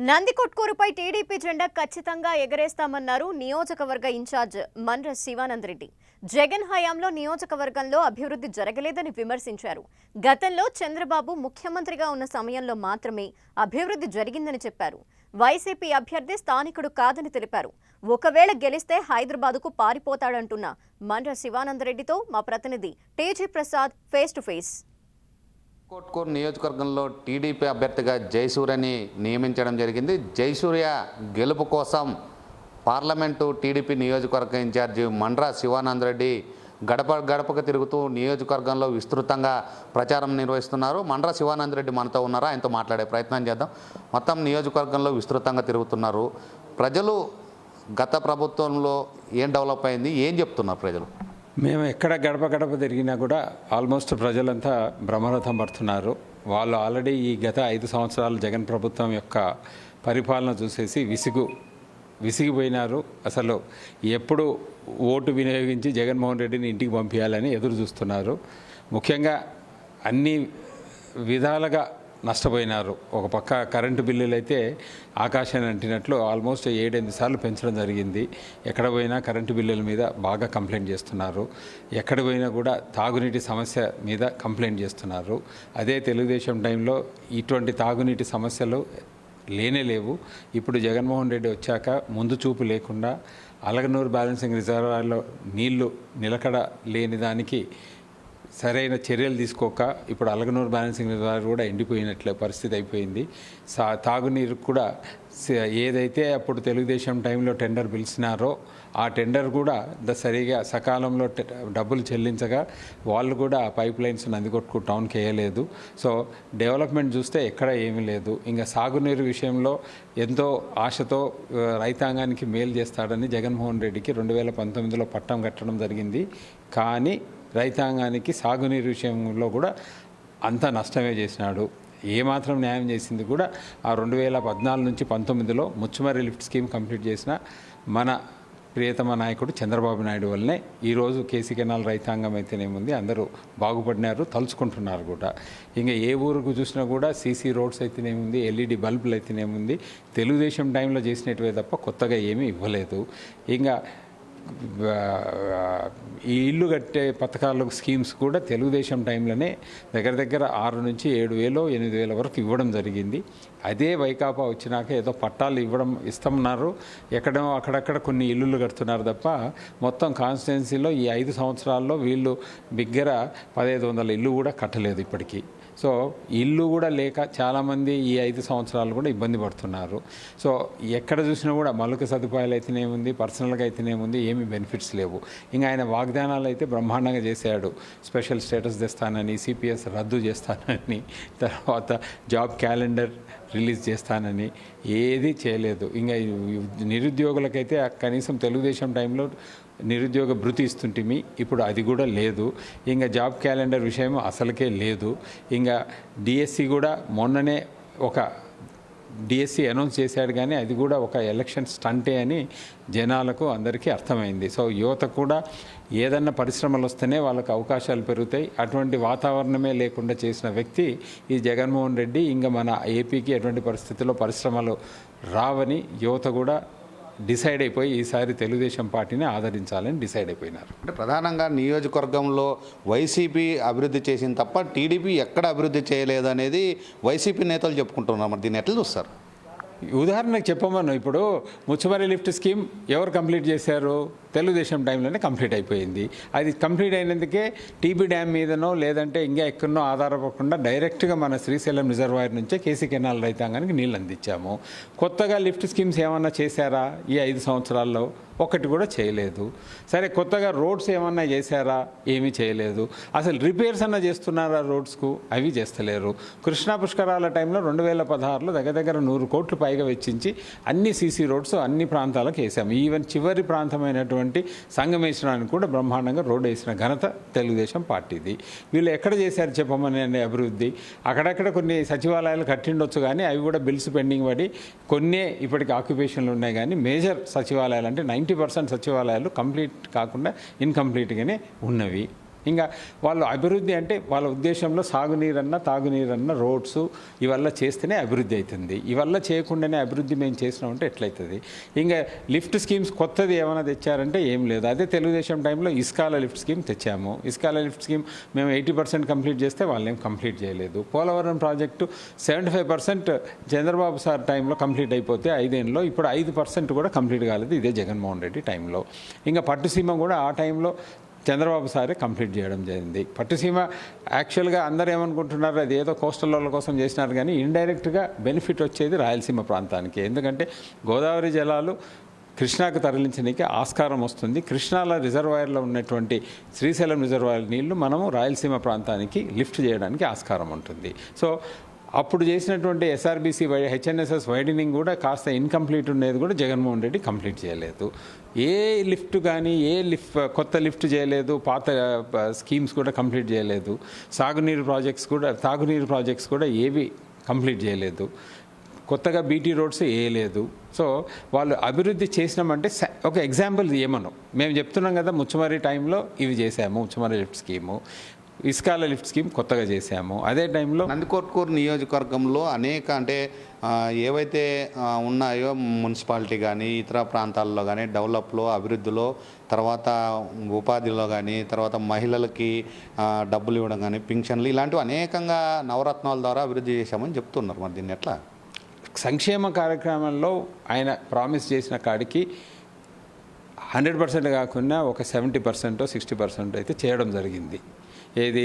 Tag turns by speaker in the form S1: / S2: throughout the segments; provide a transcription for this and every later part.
S1: నందికొట్కూరుపై TDP జెండా ఖచ్చితంగా ఎగరేస్తామన్నారు నియోజకవర్గ ఇన్ఛార్జ్ మండ్ర శివానంద్ రెడ్డి. జగన్ హయాంలో నియోజకవర్గంలో అభివృద్ధి జరగలేదని విమర్శించారు. గతంలో చంద్రబాబు ముఖ్యమంత్రిగా ఉన్న సమయంలో మాత్రమే అభివృద్ధి జరిగిందని చెప్పారు. వైసీపీ అభ్యర్థి స్థానికుడు కాదని తెలిపారు. ఒకవేళ గెలిస్తే హైదరాబాద్కు పారిపోతాడంటున్న మండ్ర శివానంద్ రెడ్డితో మా ప్రతినిధి TG Prasad face to face.
S2: Kotkur నియోజకవర్గంలో టీడీపీ అభ్యర్థిగా జయసూర్యని నియమించడం జరిగింది. జయసూర్య గెలుపు కోసం పార్లమెంటు టీడీపీ నియోజకవర్గ ఇన్ఛార్జి మండ్ర శివానంద్ రెడ్డి గడపకు తిరుగుతూ నియోజకవర్గంలో విస్తృతంగా ప్రచారం నిర్వహిస్తున్నారు. మండ్ర శివానంద్ రెడ్డి మనతో ఉన్నారు, ఆయనతో మాట్లాడే ప్రయత్నం చేద్దాం. మొత్తం నియోజకవర్గంలో విస్తృతంగా తిరుగుతున్నారు. ప్రజలు గత ప్రభుత్వంలో ఏం డెవలప్ అయింది, ఏం చెప్తున్నారు ప్రజలు?
S3: మేము ఎక్కడ గడప తిరిగినా కూడా ఆల్మోస్ట్ ప్రజలంతా బ్రహ్మరథం పడుతున్నారు. వాళ్ళు ఆల్రెడీ ఈ గత 5 సంవత్సరాలు జగన్ ప్రభుత్వం యొక్క పరిపాలన చూసేసి విసిగిపోయినారు. అసలు ఎప్పుడు ఓటు వినియోగించి జగన్మోహన్ రెడ్డిని ఇంటికి పంపించాలని ఎదురు చూస్తున్నారు. ముఖ్యంగా అన్ని విధాలుగా నష్టపోయినారు. ఒక పక్క కరెంటు బిల్లులు అయితే ఆకాశాన్ని అంటినట్లు ఆల్మోస్ట్ 7-8 సార్లు పెంచడం జరిగింది. ఎక్కడ పోయినా కరెంటు బిల్లుల మీద బాగా కంప్లైంట్ చేస్తున్నారు. ఎక్కడ పోయినా కూడా తాగునీటి సమస్య మీద కంప్లైంట్ చేస్తున్నారు. అదే తెలుగుదేశం టైంలో ఇటువంటి తాగునీటి సమస్యలు లేవు. ఇప్పుడు జగన్మోహన్ రెడ్డి వచ్చాక ముందు చూపు లేకుండా అలగనూరు బ్యాలెన్సింగ్ రిజర్వాయర్లో నీళ్లు నిలకడ లేని దానికి సరైన చర్యలు తీసుకోక ఇప్పుడు అలగనూరు బ్యాలెన్సింగ్ రిజర్వాయర్ కూడా ఎండిపోయినట్లే పరిస్థితి అయిపోయింది. తాగునీరు కూడా ఏదైతే అప్పుడు తెలుగుదేశం టైంలో టెండర్ పిలిచినారో ఆ టెండర్ కూడా సరిగా సకాలంలో డబ్బులు చెల్లించగా వాళ్ళు కూడా పైప్ లైన్స్ నందికొట్కూరు టౌన్కి వేయలేదు. సో డెవలప్మెంట్ చూస్తే ఎక్కడ ఏమీ లేదు. ఇంకా సాగునీరు విషయంలో ఎంతో ఆశతో రైతాంగానికి మేలు చేస్తాడని జగన్మోహన్ రెడ్డికి 2019లో పట్టం కట్టడం జరిగింది. కానీ రైతాంగానికి సాగునీరు విషయంలో కూడా అంత నష్టమే చేసినాడు. ఏమాత్రం న్యాయం చేసింది కూడా ఆ 2014 నుంచి 19లో ముచ్చుమర్రి లిఫ్ట్ స్కీమ్ కంప్లీట్ చేసిన మన ప్రియతమ నాయకుడు చంద్రబాబు నాయుడు వల్లనే ఈరోజు కేసీ కెనాల్ రైతాంగం అయితేనేముంది అందరూ బాగుపడినారు, తలుచుకుంటున్నారు కూడా. ఇంకా ఏ ఊరుకు చూసినా కూడా సీసీ రోడ్స్ అయితేనేముంది, ఎల్ఈడి బల్బులు అయితేనేముంది తెలుగుదేశం టైంలో చేసినట్టువే తప్ప కొత్తగా ఏమీ ఇవ్వలేదు. ఇంకా ఈ ఇల్లు కట్టే పథకాలు స్కీమ్స్ కూడా తెలుగుదేశం టైంలోనే దగ్గర 6 నుంచి 7,000-8,000 వరకు ఇవ్వడం జరిగింది. అదే వైకాపా వచ్చినాక ఏదో పట్టాలు ఇస్తున్నారు, అక్కడక్కడ కొన్ని ఇల్లులు కడుతున్నారు తప్ప మొత్తం కాన్స్టిట్యున్సీలో ఈ 5 సంవత్సరాల్లో వీళ్ళు బిగ్గర 1,500 ఇల్లు కూడా కట్టలేదు ఇప్పటికీ. సో ఇల్లు కూడా లేక చాలామంది ఈ 5 సంవత్సరాలు కూడా ఇబ్బంది పడుతున్నారు. సో ఎక్కడ చూసినా కూడా మౌలిక సదుపాయాలు అయితేనేముంది, పర్సనల్గా అయితేనేముంది ఏమీ బెనిఫిట్స్ లేవు. ఇంకా ఆయన వాగ్దానాలు అయితే బ్రహ్మాండంగా చేశాడు. స్పెషల్ స్టేటస్ తెస్తానని, సిపిఎస్ రద్దు చేస్తానని, తర్వాత జాబ్ క్యాలెండర్ రిలీజ్ చేస్తానని ఏది చేయలేదు. ఇంకా నిరుద్యోగులకైతే కనీసం తెలుగుదేశం టైంలో నిరుద్యోగ భృతి ఇస్తుంటిమి, ఇప్పుడు అది కూడా లేదు. ఇంకా జాబ్ క్యాలెండర్ విషయం అసలుకే లేదు. ఇంకా డిఎస్సి కూడా మొన్ననే ఒక డిఎస్సి అనౌన్స్ చేశాడు, కానీ అది కూడా ఒక ఎలక్షన్ స్టంటే అని జనాలకు అందరికీ అర్థమైంది. సో యువత కూడా ఏదన్నా పరిశ్రమలు వస్తేనే వాళ్ళకు అవకాశాలు పెరుగుతాయి. అటువంటి వాతావరణమే లేకుండా చేసిన వ్యక్తి ఈ జగన్మోహన్ రెడ్డి. ఇంకా మన ఏపీకి ఎటువంటి పరిస్థితుల్లో పరిశ్రమలు రావని యువత కూడా డిసైడ్ అయిపోయి ఈసారి తెలుగుదేశం పార్టీని ఆదరించాలని డిసైడ్ అయిపోయినారు.
S2: అంటే ప్రధానంగా నియోజకవర్గంలో వైసీపీ అభివృద్ధి చేసింది తప్ప టీడీపీ ఎక్కడ అభివృద్ధి చేయలేదు అనేది వైసీపీ నేతలు చెప్పుకుంటున్నారు. మరి దీన్ని ఎట్లా చూస్తారు?
S3: ఉదాహరణకు చెప్పమను, ఇప్పుడు ముచ్చుమర్రి లిఫ్ట్ స్కీమ్ ఎవరు కంప్లీట్ చేశారు? తెలుగుదేశం టైంలోనే కంప్లీట్ అయిపోయింది. అది కంప్లీట్ అయినందుకే టీబీ డ్యామ్ మీదనో లేదంటే ఇంకా ఎక్కడనో ఆధారపడకుండా డైరెక్ట్గా మన శ్రీశైలం రిజర్వాయర్ నుంచే కేసీ కెనాల్ రైతాంగానికి నీళ్ళు అందించాము. కొత్తగా లిఫ్ట్ స్కీమ్స్ ఏమన్నా చేశారా ఈ 5 సంవత్సరాల్లో? ఒకటి కూడా చేయలేదు. సరే, కొత్తగా రోడ్స్ ఏమన్నా చేశారా? ఏమీ చేయలేదు. అసలు రిపేర్స్ అన్నా చేస్తున్నారా రోడ్స్కు? అవి చేస్తలేరు. కృష్ణా పుష్కరాల టైంలో 2016లో దగ్గర 100 కోట్లు పైగా వెచ్చించి అన్ని సీసీ రోడ్స్ అన్ని ప్రాంతాలకు వేసాము. ఈవెన్ చివరి ప్రాంతమైనటువంటి సంగమేశ్వరానికి కూడా బ్రహ్మాండంగా రోడ్డు వేసిన ఘనత తెలుగుదేశం పార్టీది. వీళ్ళు ఎక్కడ చేశారు చెప్పమని అభివృద్ధి? అక్కడక్కడ కొన్ని సచివాలయాలు కట్టిండొచ్చు, కానీ అవి కూడా బిల్స్ పెండింగ్ పడి కొన్నే ఇప్పటికి ఆక్యుపేషన్లు ఉన్నాయి. కానీ మేజర్ సచివాలయాలు అంటే 90% సచివాలయాలు కంప్లీట్ కాకుండా ఇన్కంప్లీట్గానే ఉన్నవి. ఇంకా వాళ్ళు అభివృద్ధి అంటే వాళ్ళ ఉద్దేశంలో సాగునీరన్నా తాగునీరన్నా రోడ్స్ ఇవల్ల చేస్తేనే అభివృద్ధి అవుతుంది. ఇవల్ల చేయకుండానే అభివృద్ధి మేము చేసినామంటే ఎట్లయితుంది? ఇంకా లిఫ్ట్ స్కీమ్స్ కొత్తది ఏమైనా తెచ్చారంటే ఏం లేదు. అదే తెలుగుదేశం టైంలో ఇస్కాల లిఫ్ట్ స్కీమ్ తెచ్చాము. ఇస్కాల లిఫ్ట్ స్కీమ్ మేము 80% కంప్లీట్ చేస్తే వాళ్ళు ఏం కంప్లీట్ చేయలేదు. పోలవరం ప్రాజెక్టు 75% చంద్రబాబు సార్ టైంలో కంప్లీట్ అయిపోతే 5 ఏళ్ళలో ఇప్పుడు 5% కూడా కంప్లీట్ కాలేదు ఇదే జగన్మోహన్ రెడ్డి టైంలో. ఇంకా పట్టుసీమ కూడా ఆ టైంలో చంద్రబాబు సారే కంప్లీట్ చేయడం జరిగింది. పట్టుసీమ యాక్చువల్గా అందరూ ఏమనుకుంటున్నారు అది ఏదో కోస్టల్ వాళ్ళ కోసం చేసినారు, కానీ ఇండైరెక్ట్గా బెనిఫిట్ వచ్చేది రాయలసీమ ప్రాంతానికి. ఎందుకంటే గోదావరి జలాలు కృష్ణాకు తరలించడానికి ఆస్కారం వస్తుంది. కృష్ణాల రిజర్వాయర్లో ఉన్నటువంటి శ్రీశైలం రిజర్వాయర్ నీళ్లు మనము రాయలసీమ ప్రాంతానికి లిఫ్ట్ చేయడానికి ఆస్కారం ఉంటుంది. సో అప్పుడు చేసినటువంటి ఎస్ఆర్బీసీ హెచ్ఎన్ఎస్ఎస్ వైడనింగ్ కూడా కాస్త ఇన్కంప్లీట్ ఉండేది కూడా జగన్మోహన్ రెడ్డి కంప్లీట్ చేయలేదు. ఏ లిఫ్ట్ కానీ కొత్త లిఫ్ట్ చేయలేదు, పాత స్కీమ్స్ కూడా కంప్లీట్ చేయలేదు. తాగునీరు ప్రాజెక్ట్స్ కూడా ఏవి కంప్లీట్ చేయలేదు. కొత్తగా బీటీ రోడ్స్ వేయలేదు. సో వాళ్ళు అభివృద్ధి చేసినామంటే ఒక ఎగ్జాంపుల్ ఏమను మేము చెప్తున్నాం కదా, ముచ్చమరి టైంలో ఇవి చేసాము, ముచ్చమరి లిఫ్ట్ స్కీము, ఇస్కాల లిఫ్ట్ స్కీమ్ కొత్తగా చేసాము. అదే టైంలో
S2: నందికొట్కూరు నియోజకవర్గంలో అనేక అంటే ఏవైతే ఉన్నాయో మున్సిపాలిటీ కానీ ఇతర ప్రాంతాల్లో కానీ డెవలప్లో అభివృద్ధిలో తర్వాత ఉపాధిలో కానీ తర్వాత మహిళలకి డబ్బులు ఇవ్వడం కానీ పింఛన్లు ఇలాంటివి అనేకంగా నవరత్నాల ద్వారా అభివృద్ధి చేశామని చెప్తున్నారు. మరి దీన్ని ఎట్లా?
S3: సంక్షేమ కార్యక్రమంలో ఆయన ప్రామిస్ చేసిన కాడికి 100% కాకుండా ఒక 70% 60% అయితే చేయడం జరిగింది. ఏది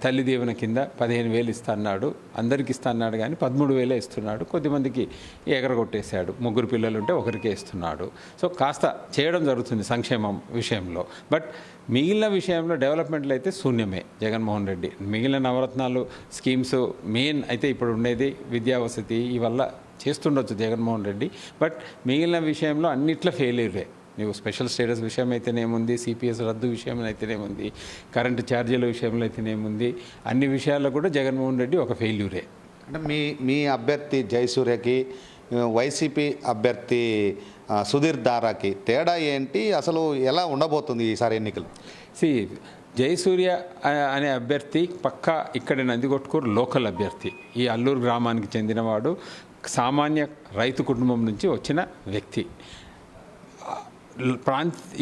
S3: తల్లి దీవెన కింద 15,000 ఇస్తా అన్నాడు, అందరికి ఇస్తా అన్నాడు, కానీ 13,000 ఇస్తున్నాడు. కొద్దిమందికి ఎగరగొట్టేశాడు. 3 పిల్లలు ఉంటే ఒకరికే ఇస్తున్నాడు. సో కాస్త చేయడం జరుగుతుంది సంక్షేమం విషయంలో. బట్ మిగిలిన విషయంలో డెవలప్మెంట్లు అయితే శూన్యమే జగన్మోహన్ రెడ్డి. మిగిలిన నవరత్నాలు స్కీమ్స్ మెయిన్ అయితే ఇప్పుడు ఉండేది విద్యావసతి ఇవల్ల చేస్తుండొచ్చు జగన్మోహన్ రెడ్డి. బట్ మిగిలిన విషయంలో అన్నిట్లో ఫెయిల్యూరే. నీవు స్పెషల్ స్టేటస్ విషయం అయితేనేముంది, సిపిఎస్ రద్దు విషయం అయితేనేముంది, కరెంటు ఛార్జీల విషయంలో అయితేనేముంది, అన్ని విషయాల్లో కూడా జగన్మోహన్ రెడ్డి ఒక ఫెయిల్యూరే.
S2: అంటే మీ అభ్యర్థి జయసూర్యకి వైసీపీ అభ్యర్థి సుధీర్ దారాకి తేడా ఏంటి? అసలు ఎలా ఉండబోతుంది ఈసారి ఎన్నికలు?
S3: జయసూర్య అనే అభ్యర్థి పక్కా ఇక్కడ నందికొట్కూరు లోకల్ అభ్యర్థి. ఈ అల్లూరు గ్రామానికి చెందినవాడు. సామాన్య రైతు కుటుంబం నుంచి వచ్చిన వ్యక్తి.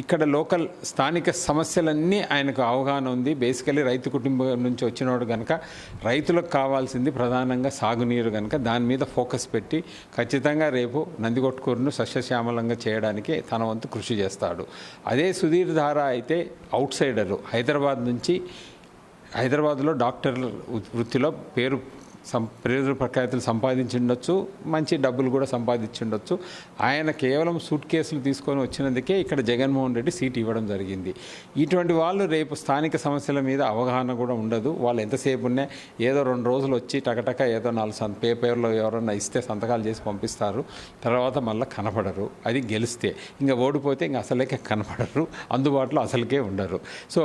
S3: ఇక్కడ లోకల్ స్థానిక సమస్యలన్నీ ఆయనకు అవగాహన ఉంది. బేసికలీ రైతు కుటుంబం నుంచి వచ్చినవాడు కనుక రైతులకు కావాల్సింది ప్రధానంగా సాగునీరు కనుక దాని మీద ఫోకస్ పెట్టి ఖచ్చితంగా రేపు నందికొట్కూరును సస్యశ్యామలంగా చేయడానికి తన వంతు కృషి చేస్తాడు. అదే సుధీర్ ధారా అయితే అవుట్ సైడరు. హైదరాబాద్లో డాక్టర్ వృత్తిలో పేరు ప్రఖ్యాతులు సంపాదించిండొచ్చు, మంచి డబ్బులు కూడా సంపాదించిండొచ్చు. ఆయన కేవలం సూట్ కేసులు తీసుకొని వచ్చినందుకే ఇక్కడ జగన్మోహన్ రెడ్డి సీట్ ఇవ్వడం జరిగింది. ఇటువంటి వాళ్ళు రేపు స్థానిక సమస్యల మీద అవగాహన కూడా ఉండదు. వాళ్ళు ఎంతసేపు ఉన్నా ఏదో 2 రోజులు వచ్చి టకటక ఏదో 4 పేపర్లో ఎవరన్నా ఇస్తే సంతకాలు చేసి పంపిస్తారు. తర్వాత మళ్ళీ కనపడరు. అది గెలిస్తే. ఇంకా ఓడిపోతే ఇంకా అసలుకే కనపడరు, అందుబాటులో అసలుకే ఉండరు. సో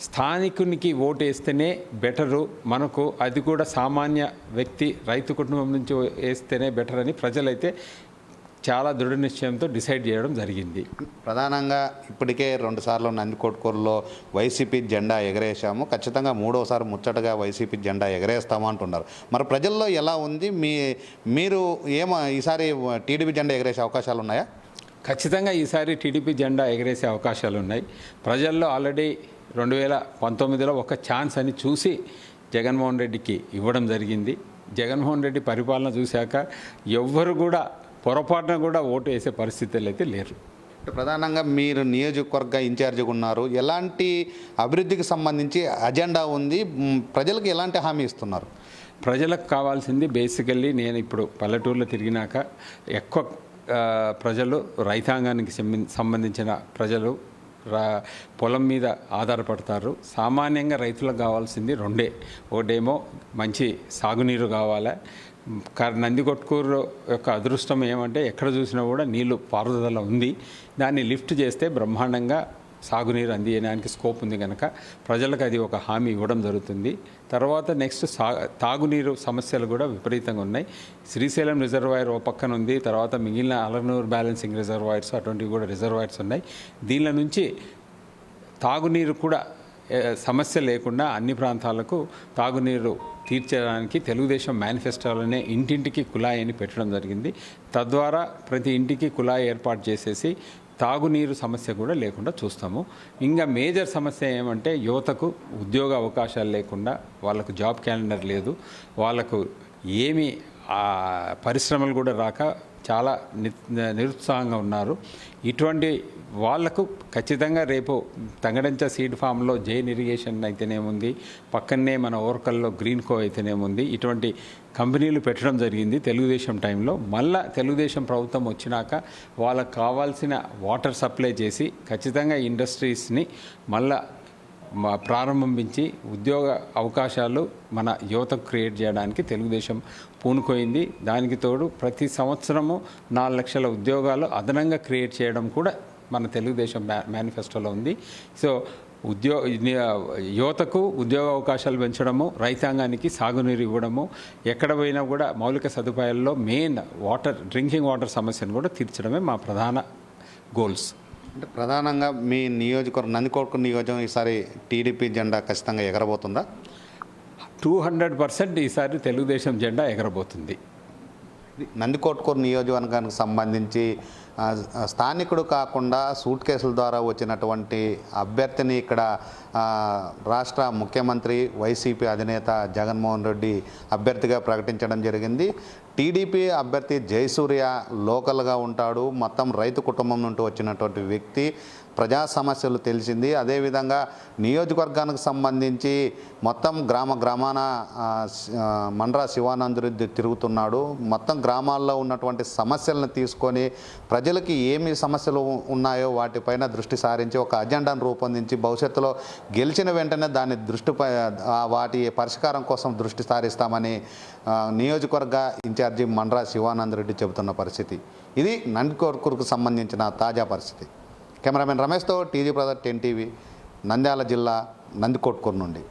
S3: స్థానికునికి ఓటు వేస్తేనే బెటరు మనకు. అది కూడా సామాన్య వ్యక్తి రైతు కుటుంబం నుంచి వేస్తేనే బెటర్ అని ప్రజలైతే చాలా దృఢ నిశ్చయంతో డిసైడ్ చేయడం జరిగింది.
S2: ప్రధానంగా ఇప్పటికే 2 సార్లు నందికొట్కూరులో వైసీపీ జెండా ఎగరేసాము, ఖచ్చితంగా 3వసారి ముచ్చటగా వైసీపీ జెండా ఎగరేస్తాము అంటున్నారు. మరి ప్రజల్లో ఎలా ఉంది? మీరు ఈసారి టీడీపీ జెండా ఎగరేసే అవకాశాలు ఉన్నాయా?
S3: ఖచ్చితంగా ఈసారి టీడీపీ జెండా ఎగరేసే అవకాశాలు ఉన్నాయి. ప్రజల్లో ఆల్రెడీ 2019లో ఒక ఛాన్స్ అని చూసి జగన్మోహన్ రెడ్డికి ఇవ్వడం జరిగింది. జగన్మోహన్ రెడ్డి పరిపాలన చూశాక ఎవ్వరు కూడా పొరపాటున కూడా ఓటు వేసే పరిస్థితులు అయితే లేరు.
S2: ప్రధానంగా మీరు నియోజకవర్గ ఇన్ఛార్జిగా ఉన్నారు. ఎలాంటి అభివృద్ధికి సంబంధించి అజెండా ఉంది? ప్రజలకు ఎలాంటి హామీ ఇస్తున్నారు?
S3: ప్రజలకు కావాల్సింది బేసికల్లీ నేను ఇప్పుడు పల్లెటూరులో తిరిగినాక ఎక్కువ ప్రజలు రైతాంగానికి సంబంధించిన ప్రజలు పొలం మీద ఆధారపడతారు. సామాన్యంగా రైతులకు కావాల్సింది 2. ఒకటేమో మంచి సాగునీరు కావాలి. నందికొట్కూరు యొక్క అదృష్టం ఏమంటే ఎక్కడ చూసినా కూడా నీళ్లు పారుదల ఉంది. దాన్ని లిఫ్ట్ చేస్తే బ్రహ్మాండంగా సాగునీరు అందించడానికి స్కోప్ ఉంది కనుక ప్రజలకు అది ఒక హామీ ఇవ్వడం జరుగుతుంది. తర్వాత నెక్స్ట్ తాగునీరు సమస్యలు కూడా విపరీతంగా ఉన్నాయి. శ్రీశైలం రిజర్వాయర్ ఓ పక్కన ఉంది. తర్వాత మిగిలిన అలనూరు బ్యాలెన్సింగ్ రిజర్వాయర్స్ అటువంటివి కూడా రిజర్వాయర్స్ ఉన్నాయి. దీనిల నుంచి తాగునీరు కూడా సమస్య లేకుండా అన్ని ప్రాంతాలకు తాగునీరు తీర్చడానికి తెలుగుదేశం మేనిఫెస్టోలోనే ఇంటింటికి కుళాయిని పెట్టడం జరిగింది. తద్వారా ప్రతి ఇంటికి కుళాయి ఏర్పాటు చేసేసి తాగునీరు సమస్య కూడా లేకుండా చూస్తాము. ఇంకా మేజర్ సమస్య ఏమంటే యువతకు ఉద్యోగ అవకాశాలు లేకుండా, వాళ్ళకు జాబ్ క్యాలెండర్ లేదు, వాళ్ళకు ఏమి పరిశ్రమలు కూడా రాక చాలా నిరుత్సాహంగా ఉన్నారు. ఇటువంటి వాళ్లకు ఖచ్చితంగా రేపు తంగడంచ సీడ్ ఫామ్లో జైన్ ఇరిగేషన్ అయితేనేముంది, పక్కనే మన ఓర్కల్లో గ్రీన్ కో అయితేనేముంది, ఇటువంటి కంపెనీలు పెట్టడం జరిగింది తెలుగుదేశం టైంలో. మళ్ళా తెలుగుదేశం ప్రభుత్వం వచ్చినాక వాళ్ళకు కావాల్సిన వాటర్ సప్లై చేసి ఖచ్చితంగా ఇండస్ట్రీస్ని మళ్ళా ప్రారంభించి ఉద్యోగ అవకాశాలు మన యువతకు క్రియేట్ చేయడానికి తెలుగుదేశం పూనుకోయింది. దానికి తోడు ప్రతి సంవత్సరము 4 లక్షల ఉద్యోగాలు అదనంగా క్రియేట్ చేయడం కూడా మన తెలుగుదేశం మేనిఫెస్టోలో ఉంది. సో యువతకు ఉద్యోగ అవకాశాలు పెంచడము, రైతాంగానికి సాగునీరు ఇవ్వడము, ఎక్కడ పోయినా కూడా మౌలిక సదుపాయాల్లో మెయిన్ డ్రింకింగ్ వాటర్ సమస్యను కూడా తీర్చడమే మా ప్రధాన గోల్స్.
S2: అంటే ప్రధానంగా మీ నియోజకవర్గం నందికొట్కూరు నియోజకవర్గం ఈసారి టీడీపీ జెండా ఖచ్చితంగా ఎగరబోతుందా?
S3: 200% ఈసారి తెలుగుదేశం జెండా ఎగరబోతుంది.
S2: నందికొట్కూరు నియోజకవర్గానికి సంబంధించి స్థానికుడు కాకుండా సూట్ కేసుల ద్వారా వచ్చినటువంటి అభ్యర్థిని ఇక్కడ రాష్ట్ర ముఖ్యమంత్రి వైసీపీ అధినేత జగన్మోహన్ రెడ్డి అభ్యర్థిగా ప్రకటించడం జరిగింది. టీడీపీ అభ్యర్థి జయసూర్య లోకల్గా ఉంటాడు, మొత్తం రైతు కుటుంబం నుండి వచ్చినటువంటి వ్యక్తి, ప్రజా సమస్యలు తెలిసింది. అదేవిధంగా నియోజకవర్గానికి సంబంధించి మొత్తం గ్రామాన మండ్రా శివానందరెడ్డి తిరుగుతున్నాడు. మొత్తం గ్రామాల్లో ఉన్నటువంటి సమస్యలను తీసుకొని ప్రజలకి ఏమి సమస్యలు ఉన్నాయో వాటిపైన దృష్టి సారించి ఒక అజెండాను రూపొందించి భవిష్యత్తులో గెలిచిన వెంటనే దాని వాటి పరిష్కారం కోసం దృష్టి సారిస్తామని నియోజకవర్గ ఇన్ఛార్జి మండ్రా శివానందరెడ్డి చెబుతున్న పరిస్థితి. ఇది నందికొట్కూరుకు సంబంధించిన తాజా పరిస్థితి. కెమెరామెన్ రమేష్తో టీజీ బ్రదర్ 10 టీవీ, నంద్యాల జిల్లా నందికొట్కూరు నుండి.